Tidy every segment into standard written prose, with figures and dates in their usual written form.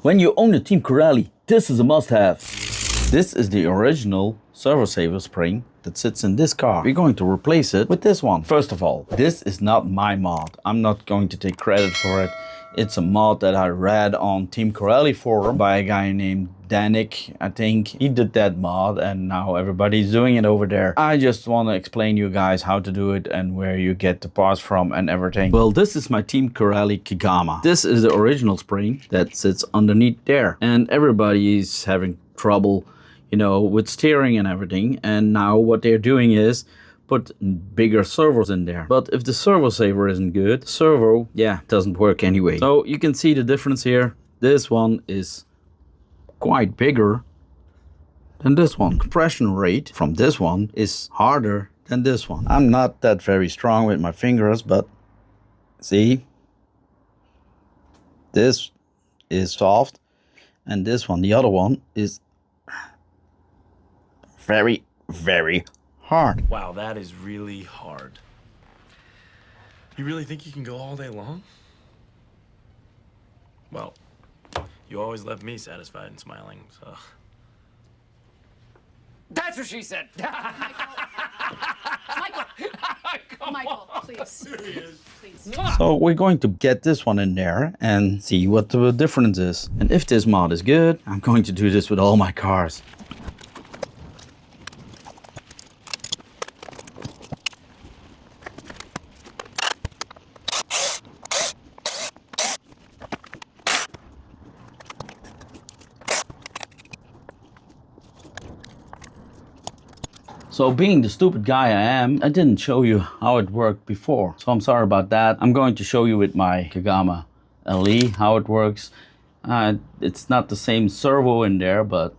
When you own a Team Corelli, this is a must-have. This is the original servo-saver spring that sits in this car. We're going to replace it with this one. First of all, this is not my mod. I'm not going to take credit for it. It's a mod that I read on Team Corelli forum by a guy named Danik, I think. He did that mod and now everybody's doing it over there. I just want to explain you guys how to do it and where you get the parts from and everything. Well, this is my Team Corelli Kigama. This is the original spring that sits underneath there. And everybody is having trouble, you know, with steering and everything. And now what they're doing is put bigger servos in there. But if the servo saver isn't good, servo, yeah, doesn't work anyway. So you can see the difference here. This one is quite bigger than this one. Compression rate from this one is harder than this one. I'm not that very strong with my fingers, but see, this is soft and this one, the other one, is very, very hard. Wow, that is really hard. You really think you can go all day long? Well, you always left me satisfied and smiling, so. That's what she said. Michael, please. Please. So we're going to get this one in there and see what the difference is. And if this mod is good, I'm going to do this with all my cars. So being the stupid guy I am, I didn't show you how it worked before. So I'm sorry about that. I'm going to show you with my Kigama LE how it works. It's not the same servo in there, but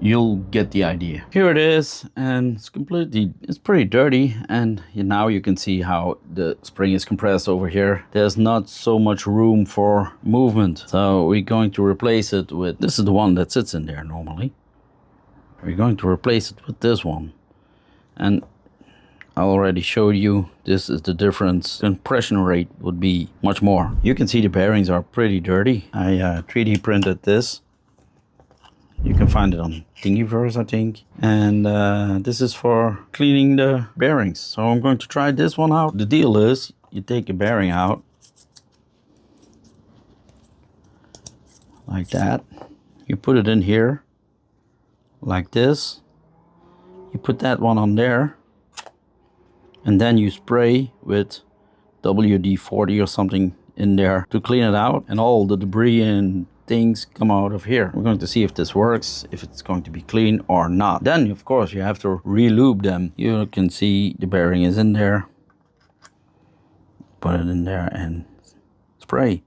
you'll get the idea. Here it is, and it's pretty dirty. And now you can see how the spring is compressed over here. There's not so much room for movement. So we're going to replace it with, this is the one that sits in there normally. We're going to replace it with this one. And I already showed you, this is the difference. Compression rate would be much more. You can see the bearings are pretty dirty. I 3D printed this. You can find it on Thingiverse, I think. And this is for cleaning the bearings. So I'm going to try this one out. The deal is, you take a bearing out. Like that. You put it in here. Like this. You put that one on there. And then you spray with WD-40 or something in there to clean it out. And all the debris and things come out of here. We're going to see if this works, if it's going to be clean or not. Then, of course, you have to re-lube them. You can see the bearing is in there. Put it in there and spray.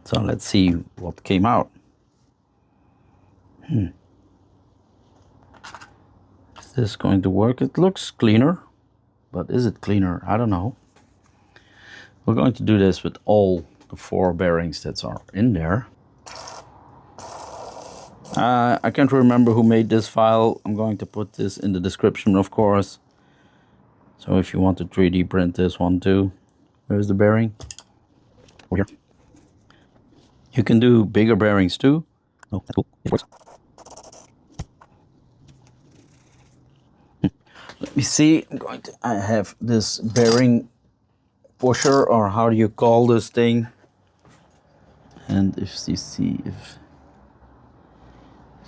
So let's see what came out. Is this going to work? It looks cleaner, but is it cleaner? I don't know. We're going to do this with all the 4 bearings that are in there. I can't remember who made this file. I'm going to put this in the description, of course. So if you want to 3D print this one too. Where's the bearing? Over here. You can do bigger bearings too. Oh, that's cool. It works. Let me see. I have this bearing pusher, or how do you call this thing? And if you see if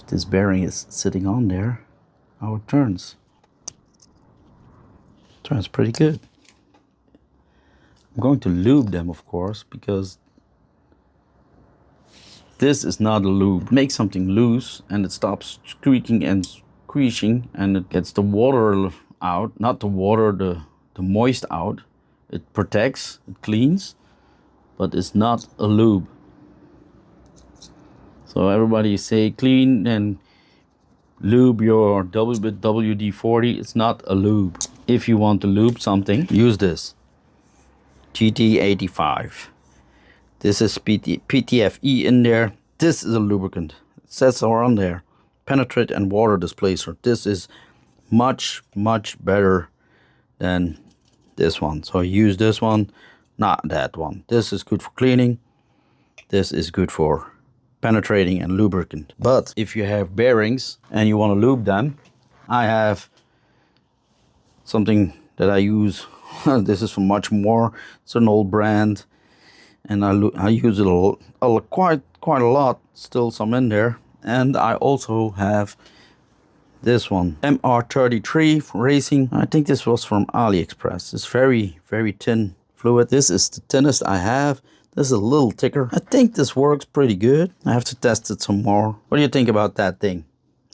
this bearing is sitting on there, how it turns. It turns pretty good. I'm going to lube them, of course, because this is not a lube. Make something loose and it stops squeaking and squeezing, and it gets the water out, not the water, the moist out. It protects, it cleans, but it's not a lube. So everybody say clean and lube your WD-40. It's not a lube. If you want to lube something, use this GT85. This is PTFE in there. This is a lubricant. It says on there, penetrate and water displacer. This is much, much better than this one. So I use this one. not that one. This is good for cleaning. This is good for penetrating and lubricant. But if you have bearings and you want to lube them, I have something that I use. This is from Much More. It's an old brand, and I use it quite a lot. Still some in there. And I also have this one, MR33 for racing. I think this was from AliExpress. It's very, very thin fluid. This is the thinnest I have. This is a little thicker. I think this works pretty good. I have to test it some more. What do you think about that thing?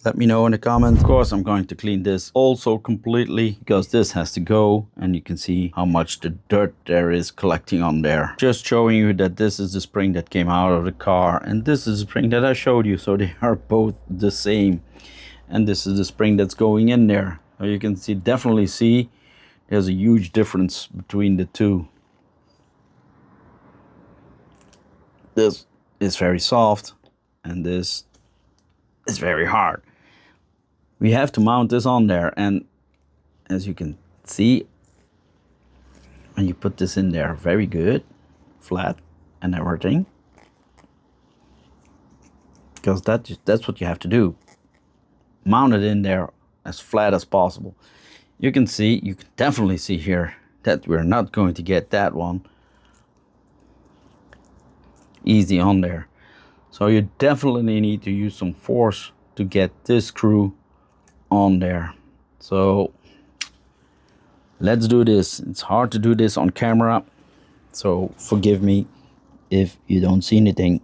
Let me know in the comments. Of course, I'm going to clean this also completely, because this has to go, and you can see how much the dirt there is collecting on there. Just showing you that this is the spring that came out of the car, and this is the spring that I showed you, so they are both the same. And this is the spring that's going in there. So you can definitely see there's a huge difference between the two. This is very soft, and this is very hard. We have to mount this on there, and as you can see, when you put this in there, very good, flat and everything, because that's what you have to do. Mount it in there as flat as possible. You can definitely see here that we're not going to get that one easy on there. So you definitely need to use some force to get this screw on there. So let's do this. It's hard to do this on camera, so forgive me if you don't see anything.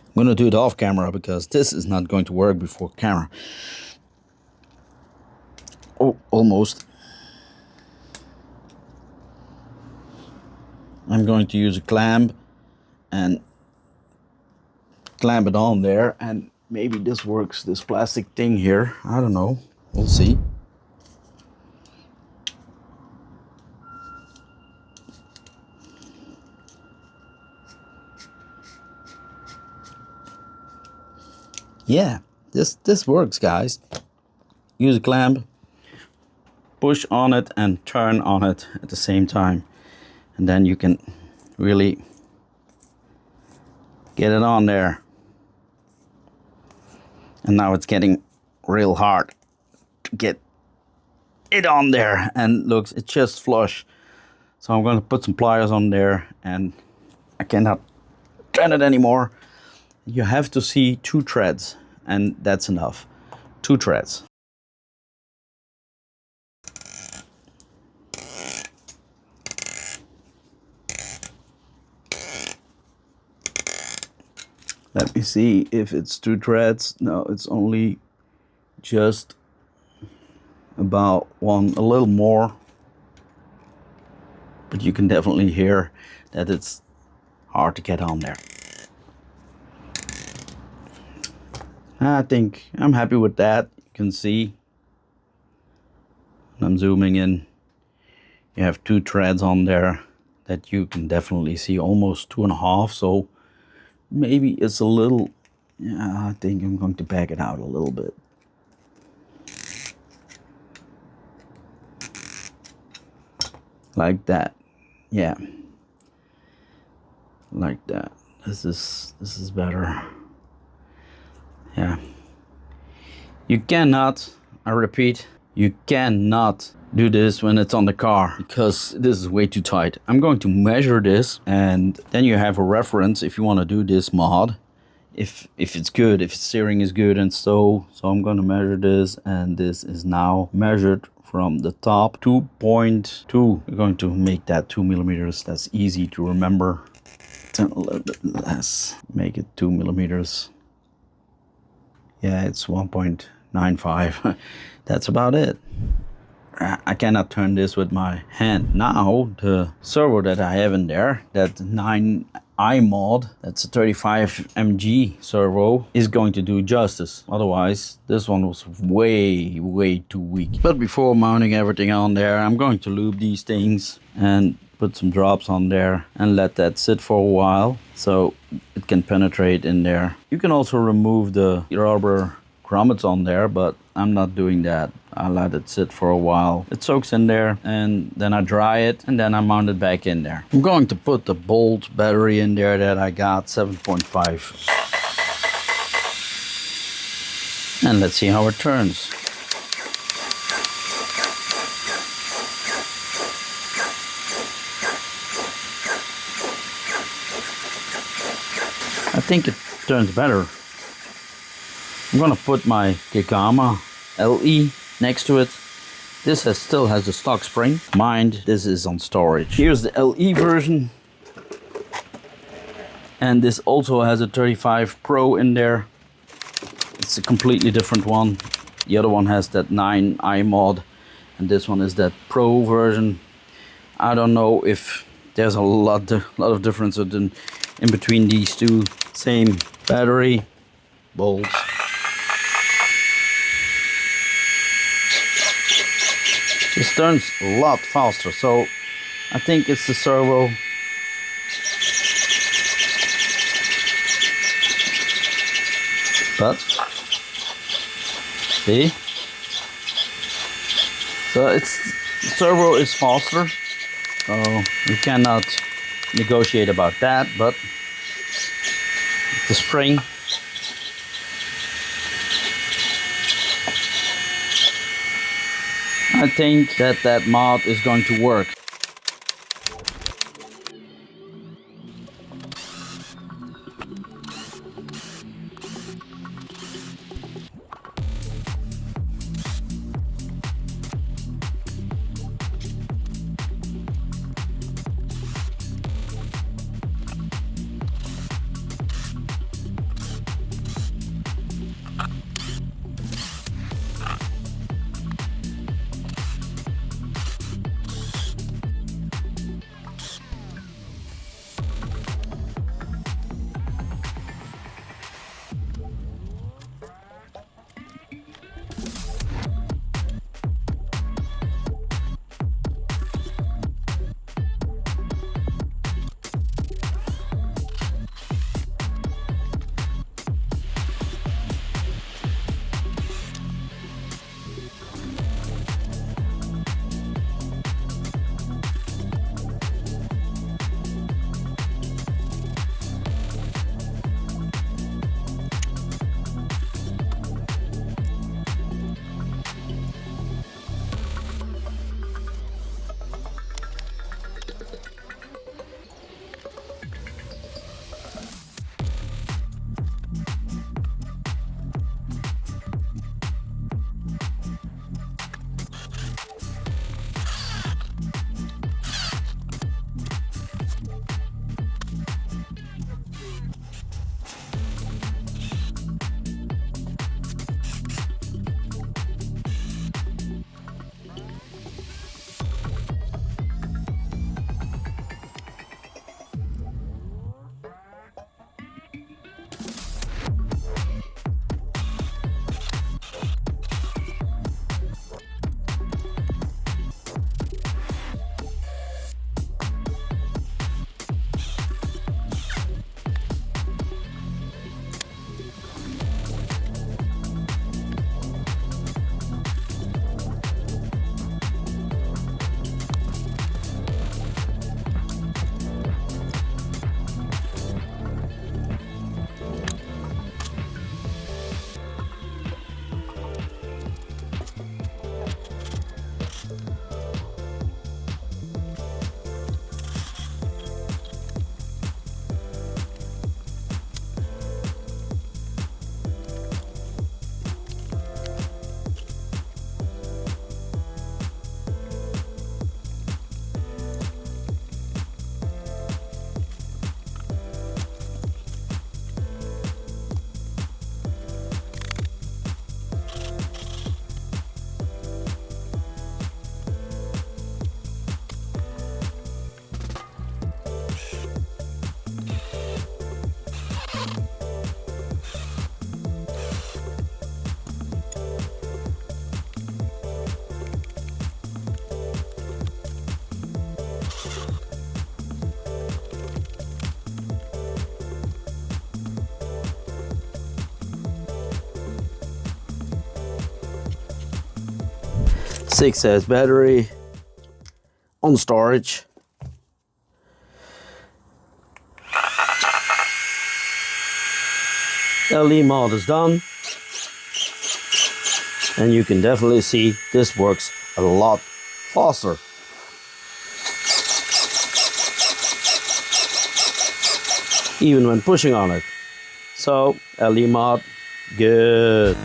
I'm gonna do it off camera because this is not going to work before camera. Oh, almost. I'm going to use a clamp and clamp it on there, and maybe this works, this plastic thing here. I don't know. We'll see. Yeah, this works, guys. Use a clamp, push on it and turn on it at the same time, and then you can really get it on there. And now it's getting real hard to get it on there, and looks, it's just flush. So I'm going to put some pliers on there, and I cannot turn it anymore. You have to see 2 threads, and that's enough. 2 threads. Let me see if it's 2 threads. No, it's only just about 1, a little more. But you can definitely hear that it's hard to get on there. I think I'm happy with that. You can see, I'm zooming in, you have 2 threads on there that you can definitely see, almost 2.5. So maybe it's a little, yeah, I think I'm going to back it out a little bit. Like that. Yeah. Like that. This is better. Yeah. You cannot, I repeat, you cannot do this when it's on the car, because this is way too tight. I'm going to measure this, and then you have a reference if you want to do this mod, if it's good, if steering is good. And so I'm going to measure this, and this is now measured from the top, 2.2. We're going to make that 2 millimeters. That's easy to remember. A little bit less, make it 2 millimeters. Yeah, it's 1.95. That's about it. I cannot turn this with my hand. Now the servo that I have in there, that 9i mod, that's a 35 mg servo, is going to do justice. Otherwise, this one was way too weak. But before mounting everything on there, I'm going to lube these things, and put some drops on there and let that sit for a while so it can penetrate in there. You can also remove the rubber grommets on there, but I'm not doing that. I let it sit for a while. It soaks in there and then I dry it and then I mount it back in there. I'm going to put the Bolt battery in there that I got, 7.5. And let's see how it turns. I think it turns better. I'm gonna put my Gegama LE next to it. This still has the stock spring. Mind, this is on storage. Here's the LE version. And this also has a 35 Pro in there. It's a completely different one. The other one has that 9i mod. And this one is that Pro version. I don't know if there's a lot of difference in between these two. Same battery, bolts. This turns a lot faster, so I think it's the servo. But see, so the servo is faster, so we cannot negotiate about that. But the spring, I think that mod is going to work. 6S battery on storage. LED mod is done, and you can definitely see this works a lot faster. Even when pushing on it. So LED mod, good.